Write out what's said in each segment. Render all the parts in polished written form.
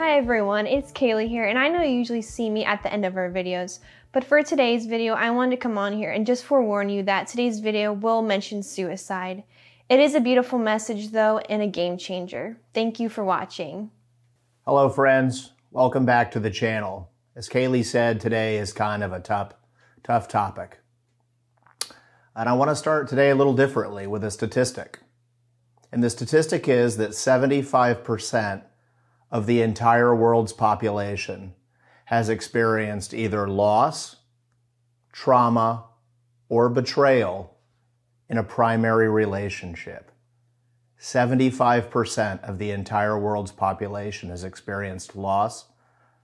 Hi everyone, it's Kaylee here, and I know you usually see me at the end of our videos, but for today's video, I wanted to come on here and just forewarn you that today's video will mention suicide. It is a beautiful message though, and a game changer. Thank you for watching. Hello friends, welcome back to the channel. As Kaylee said, today is kind of a tough topic. And I want to start today a little differently with a statistic. And the statistic is that 75% of the entire world's population has experienced either loss, trauma, or betrayal in a primary relationship. 75% of the entire world's population has experienced loss,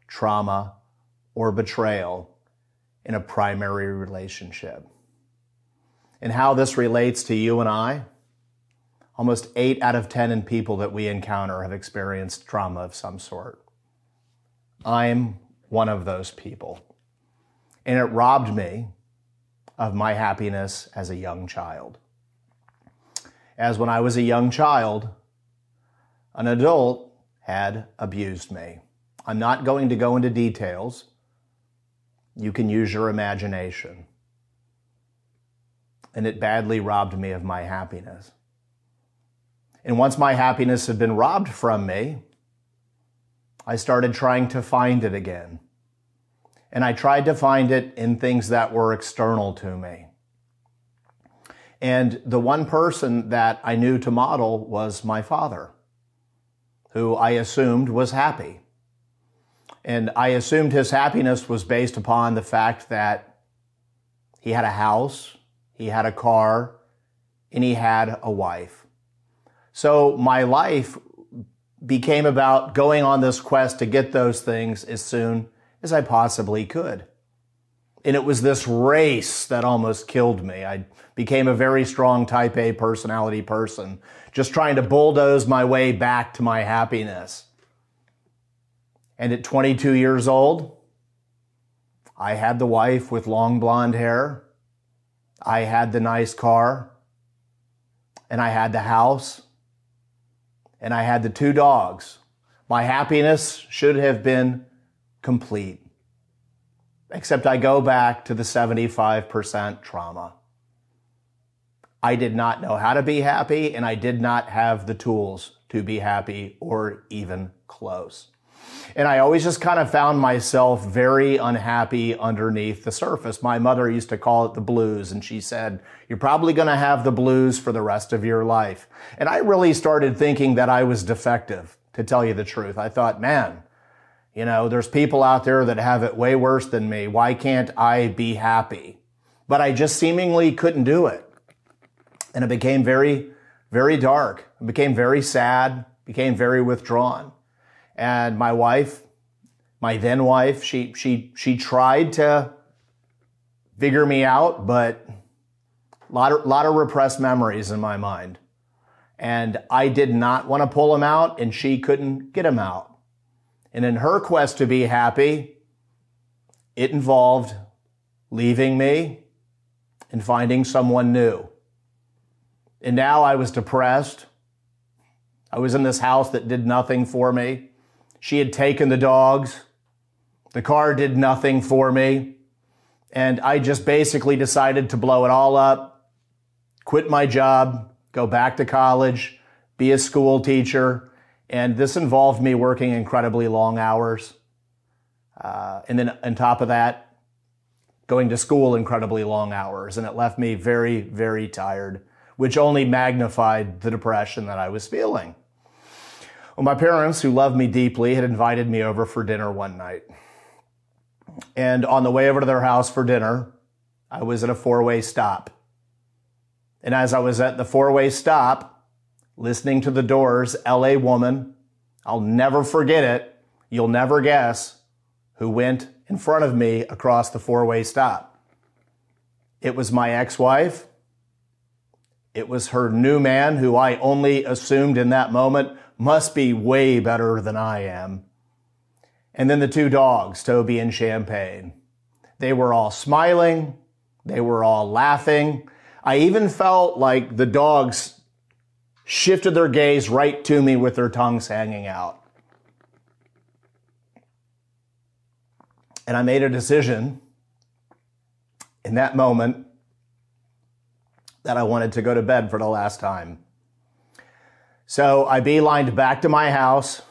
trauma, or betrayal in a primary relationship. And how this relates to you and I, almost 8 out of 10 people that we encounter have experienced trauma of some sort. I'm one of those people. And it robbed me of my happiness as a young child. As when I was a young child, an adult had abused me. I'm not going to go into details. You can use your imagination. And it badly robbed me of my happiness. And once my happiness had been robbed from me, I started trying to find it again. And I tried to find it in things that were external to me. And the one person that I knew to model was my father, who I assumed was happy. And I assumed his happiness was based upon the fact that he had a house, he had a car, and he had a wife. So my life became about going on this quest to get those things as soon as I possibly could. And it was this race that almost killed me. I became a very strong type A personality person, just trying to bulldoze my way back to my happiness. And at 22 years old, I had the wife with long blonde hair. I had the nice car. And I had the house. And I had the 2 dogs. My happiness should have been complete. Except I go back to the 75% trauma. I did not know how to be happy, and I did not have the tools to be happy or even close. And I always just kind of found myself very unhappy underneath the surface. My mother used to call it the blues, and she said, "You're probably going to have the blues for the rest of your life." And I really started thinking that I was defective, to tell you the truth. I thought, man, you know, there's people out there that have it way worse than me. Why can't I be happy? But I just seemingly couldn't do it. And it became very, very dark. It became very sad, became very withdrawn. And my wife, my then wife, she tried to figure me out, but a lot of repressed memories in my mind. And I did not want to pull them out, and she couldn't get them out. And in her quest to be happy, it involved leaving me and finding someone new. And now I was depressed. I was in this house that did nothing for me. She had taken the dogs. The car did nothing for me. And I just basically decided to blow it all up, quit my job, go back to college, be a school teacher. And this involved me working incredibly long hours. And then on top of that, going to school incredibly long hours. And it left me very, very tired, which only magnified the depression that I was feeling. Well, my parents, who loved me deeply, had invited me over for dinner one night. And on the way over to their house for dinner, I was at a 4-way stop. And as I was at the 4-way stop, listening to the Doors' LA Woman, I'll never forget it, you'll never guess who went in front of me across the 4-way stop. It was my ex-wife. It was her new man, who I only assumed in that moment must be way better than I am. And then the 2 dogs, Toby and Champagne. They were all smiling. They were all laughing. I even felt like the dogs shifted their gaze right to me with their tongues hanging out. And I made a decision in that moment that I wanted to go to bed for the last time. So I beelined back to my house,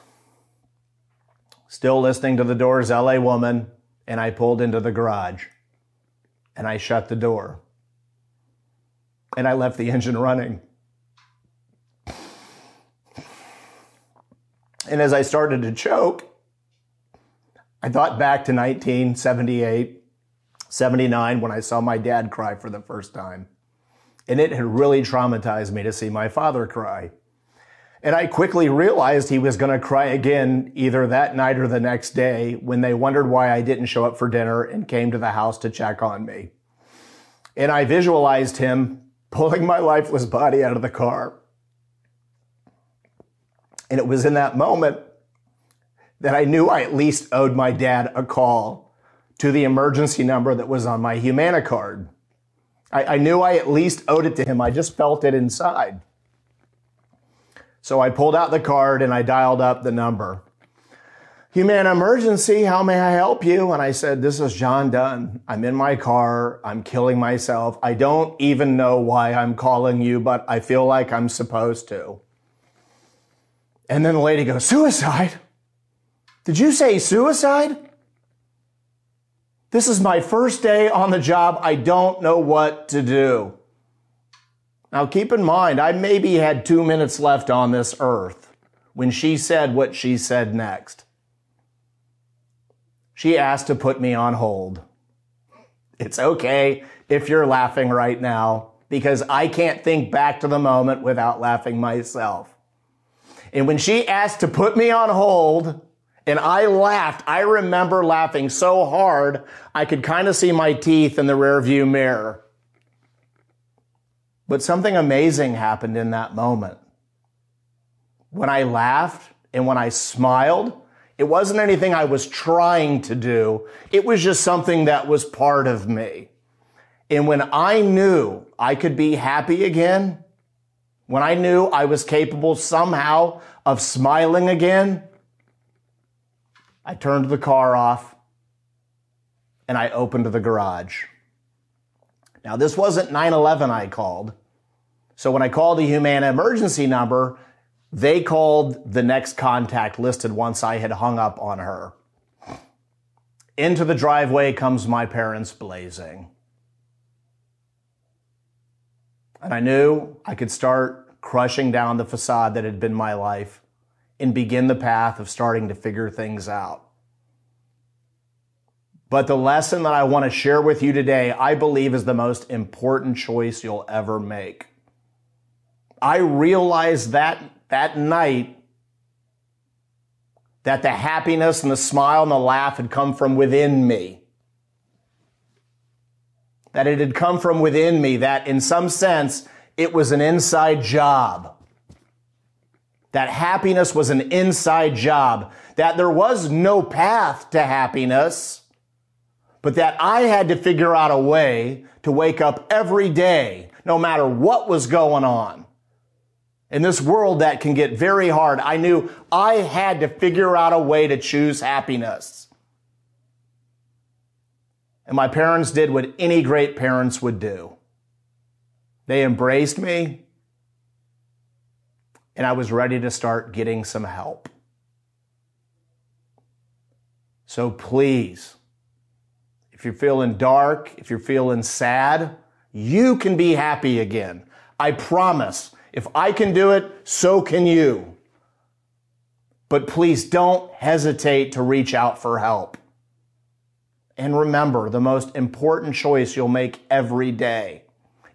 still listening to the Doors' LA Woman, and I pulled into the garage. And I shut the door. And I left the engine running. And as I started to choke, I thought back to 1978, 79, when I saw my dad cry for the first time. And it had really traumatized me to see my father cry. And I quickly realized he was going to cry again either that night or the next day when they wondered why I didn't show up for dinner and came to the house to check on me. And I visualized him pulling my lifeless body out of the car. And it was in that moment that I knew I at least owed my dad a call to the emergency number that was on my Humana card. I knew I at least owed it to him. I just felt it inside. So I pulled out the card and I dialed up the number. Humana emergency, how may I help you? And I said, this is John Dunn. I'm in my car. I'm killing myself. I don't even know why I'm calling you, but I feel like I'm supposed to. And then the lady goes, suicide? Did you say suicide? This is my first day on the job. I don't know what to do. Now keep in mind, I maybe had 2 minutes left on this earth when she said what she said next. She asked to put me on hold. It's okay if you're laughing right now, because I can't think back to the moment without laughing myself. And when she asked to put me on hold, and I laughed, I remember laughing so hard, I could kind of see my teeth in the rearview mirror. But something amazing happened in that moment. When I laughed and when I smiled, it wasn't anything I was trying to do. It was just something that was part of me. And when I knew I could be happy again, when I knew I was capable somehow of smiling again, I turned the car off and I opened the garage. Now, this wasn't 911 I called. So when I called the Humana emergency number, they called the next contact listed once I had hung up on her. Into the driveway comes my parents blazing. And I knew I could start crushing down the facade that had been my life and begin the path of starting to figure things out. But the lesson that I want to share with you today, I believe, is the most important choice you'll ever make. I realized that night that the happiness and the smile and the laugh had come from within me. That it had come from within me, that in some sense, it was an inside job. That happiness was an inside job. That there was no path to happiness, but that I had to figure out a way to wake up every day, no matter what was going on. In this world that can get very hard, I knew I had to figure out a way to choose happiness. And my parents did what any great parents would do. They embraced me, and I was ready to start getting some help. So please, if you're feeling dark, if you're feeling sad, you can be happy again. I promise. If I can do it, so can you. But please don't hesitate to reach out for help. And remember, the most important choice you'll make every day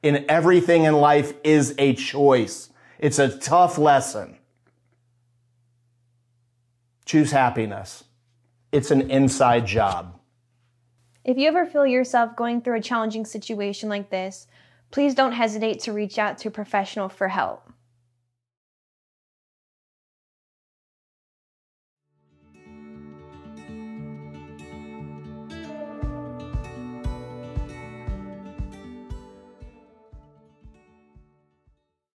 in everything in life is a choice. It's a tough lesson. Choose happiness. It's an inside job. If you ever feel yourself going through a challenging situation like this, please don't hesitate to reach out to a professional for help.